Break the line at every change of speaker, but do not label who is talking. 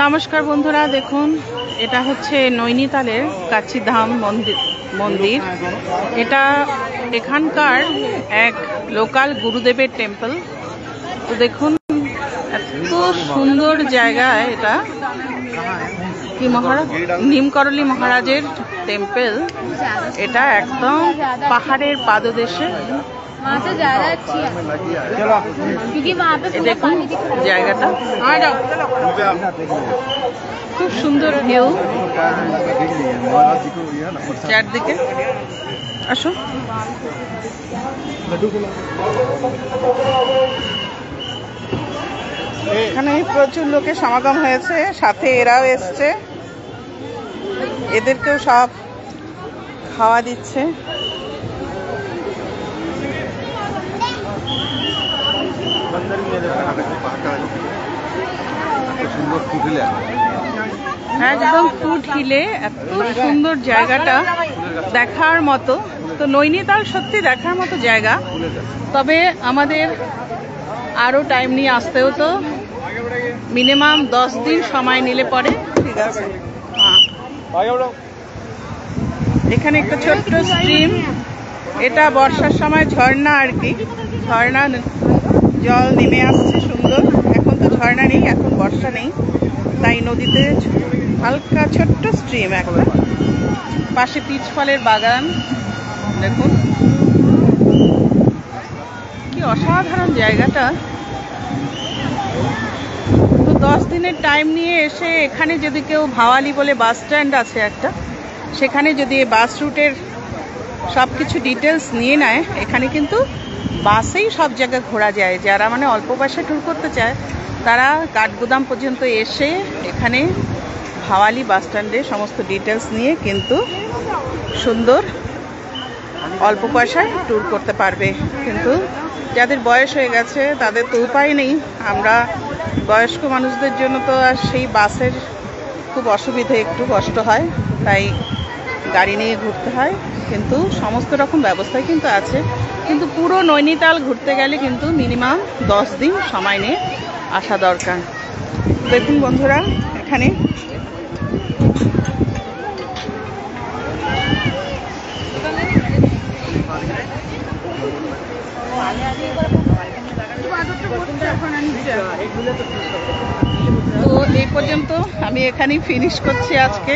নমস্কার বন্ধুরা, দেখুন এটা হচ্ছে নৈনিতালের কাচিধাম মন্দির। এটা এখানকার এক লোকাল গুরুদেবের টেম্পল। তো দেখুন এত সুন্দর জায়গা। এটা কি মহারাজ নিমকরলি মহারাজের টেম্পল। এটা একদম পাহাড়ের পাদদেশে। দেখুন জায়গাটা, খুব সুন্দর ভিউ চারদিকে। আসুন, এখানে প্রচুর লোকের সমাগম হয়েছে, সাথে এরাও এসছে, এদেরকেও সব খাওয়া দিচ্ছে। একদম ফুট হিলে, এত সুন্দর জায়গাটা দেখার মতো। তো নৈনিতাল সত্যি দেখার মতো জায়গা, তবে আমাদের আরো টাইম নিয়ে আসতে হতো। মিনিমাম 10 দিন সময় নিলে পরে ঠিক আছে। এখানে একটা ছোট্ট স্ট্রিম, এটা বর্ষার সময় ঝর্ণা আর কি, ঝর্ণা জল নেমে আসছে সুন্দর। এখন তো ঝর্ণা নেই, এখন বর্ষা নেই, তাই নদীতে হালকা ছোট্ট স্ট্রিম একটা। পাশে পিচ ফলের বাগান, দেখুন কি অসাধারণ জায়গাটা। তো 10 দিনের টাইম নিয়ে এসে এখানে যদি কেউ ভাওয়ালি বলে বাস স্ট্যান্ড আছে একটা, সেখানে যদি বাস রুটের সব কিছু ডিটেলস নিয়ে নেয়, এখানে কিন্তু বাসেই সব জায়গায় ঘোরা যায়। যারা মানে অল্প পয়সা ট্যুর করতে চায় তারা কাঠগুদাম পর্যন্ত এসে এখানে ভাওয়ালি বাস স্ট্যান্ডে সমস্ত ডিটেলস নিয়ে কিন্তু সুন্দর অল্প পয়সায় ট্যুর করতে পারবে। কিন্তু যাদের বয়স হয়ে গেছে তাদের তো উপায় নেই। আমরা বয়স্ক মানুষদের জন্য তো আর সেই বাসের খুব অসুবিধে, একটু কষ্ট হয়, তাই গাড়ি নিয়ে ঘুরতে হয়। কিন্তু সমস্ত রকম ব্যবস্থাই কিন্তু আছে। কিন্তু পুরো নৈনিতাল ঘুরতে গেলে কিন্তু মিনিমাম 10 দিন সময় নিয়ে আসা দরকার। দেখুন বন্ধুরা, এখানে তো এই পর্যন্ত আমি এখানেই ফিনিশ করছি আজকে।